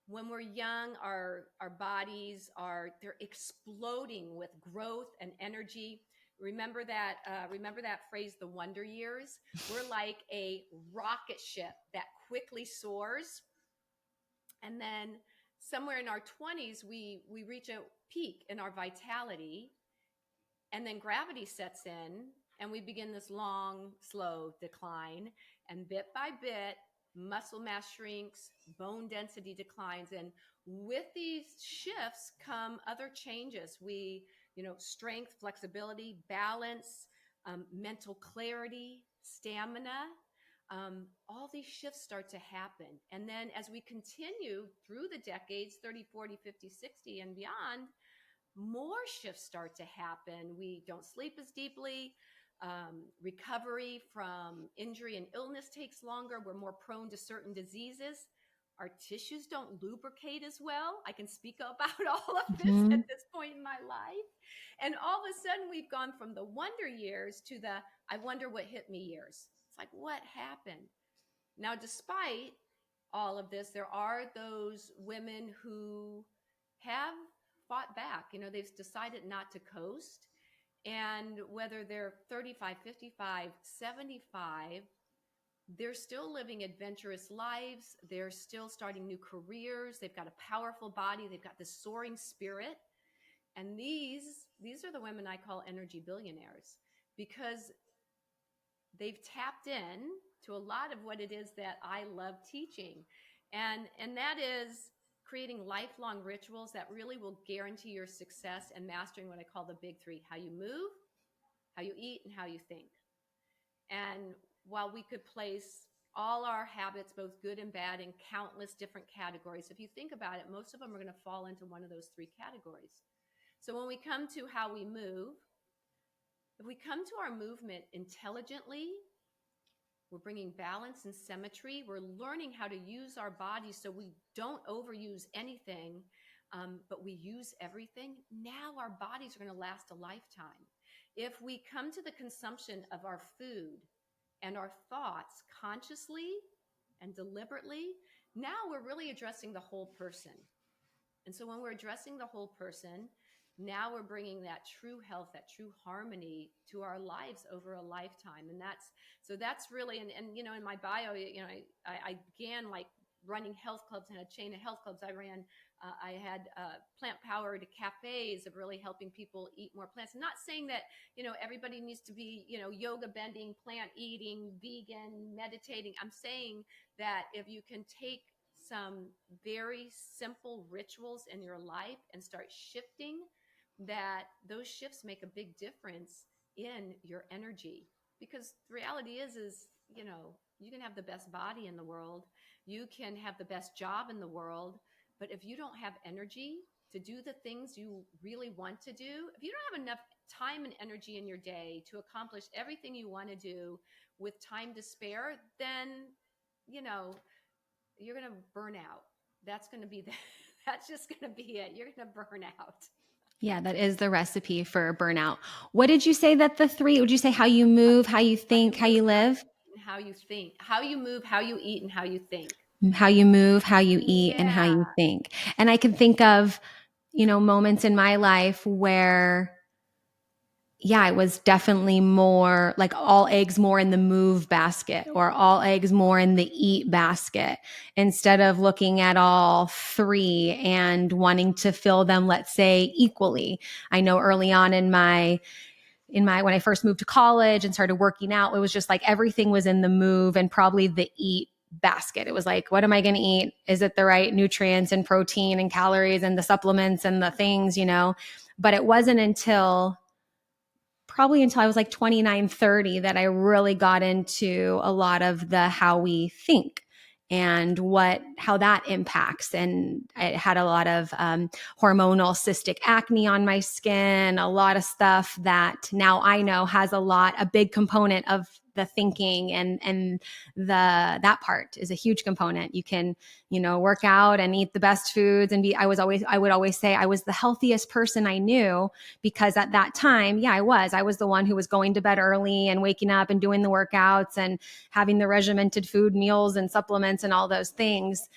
When we're young, our bodies they're exploding with growth and energy. Remember that phrase, the wonder years? We're like a rocket ship that quickly soars. And then somewhere in our 20s, we reach a peak in our vitality, and then gravity sets in and we begin this long, slow decline. And bit by bit, muscle mass shrinks, bone density declines. And with these shifts come other changes. Strength, flexibility, balance, mental clarity, stamina. All these shifts start to happen. And then as we continue through the decades, 30, 40, 50, 60 and beyond, more shifts start to happen. We don't sleep as deeply. Recovery from injury and illness takes longer. We're more prone to certain diseases. Our tissues don't lubricate as well. I can speak about all of this at this point in my life. And all of a sudden, we've gone from the wonder years to the I wonder what hit me years. It's like, what happened? Now, despite all of this, there are those women who have fought back. They've decided not to coast. And whether they're 35, 55, 75, they're still living adventurous lives. They're still starting new careers. They've got a powerful body. They've got this soaring spirit. And these are the women I call energy billionaires, because they've tapped in to a lot of what it is that I love teaching. And that is creating lifelong rituals that really will guarantee your success and mastering what I call the big three: how you move, how you eat, and how you think. And while we could place all our habits, both good and bad, in countless different categories, if you think about it, most of them are going to fall into one of those three categories. So when we come to how we move, if we come to our movement intelligently, we're bringing balance and symmetry. We're learning how to use our bodies so we don't overuse anything, but we use everything. Now our bodies are going to last a lifetime. If we come to the consumption of our food and our thoughts consciously and deliberately, now we're really addressing the whole person. And so when we're addressing the whole person, now we're bringing that true health, that true harmony to our lives over a lifetime. And that's really, and in my bio, I began like running health clubs, and a chain of health clubs. I had plant-powered cafes of really helping people eat more plants. I'm not saying that, everybody needs to be, yoga bending, plant eating, vegan, meditating. I'm saying that if you can take some very simple rituals in your life and start shifting, that those shifts make a big difference in your energy. Because the reality is, you can have the best body in the world, you can have the best job in the world, but if you don't have energy to do the things you really want to do, if you don't have enough time and energy in your day to accomplish everything you want to do with time to spare, then, you're going to burn out. That's just going to be it. You're going to burn out. Yeah, that is the recipe for burnout. What did you say that the three, would you say how you move, how you think, how you live? How you think, how you move, how you eat, and how you think. How you move, how you eat, and how you think. And I can think of, moments in my life where, it was definitely more like all eggs more in the move basket, or all eggs more in the eat basket, instead of looking at all three and wanting to fill them, let's say, equally. I know early on in my when I first moved to college and started working out, it was just like everything was in the move and probably the eat basket. It was like, what am I going to eat? Is it the right nutrients and protein and calories and the supplements and the things, But it wasn't until I was like 29, 30 that I really got into a lot of the how we think and how that impacts. And I had a lot of hormonal cystic acne on my skin, a lot of stuff that now I know has a big component of the thinking, and that part is a huge component. You can, work out and eat the best foods and I would always say I was the healthiest person I knew, because at that time, I was the one who was going to bed early and waking up and doing the workouts and having the regimented food meals and supplements and all those things.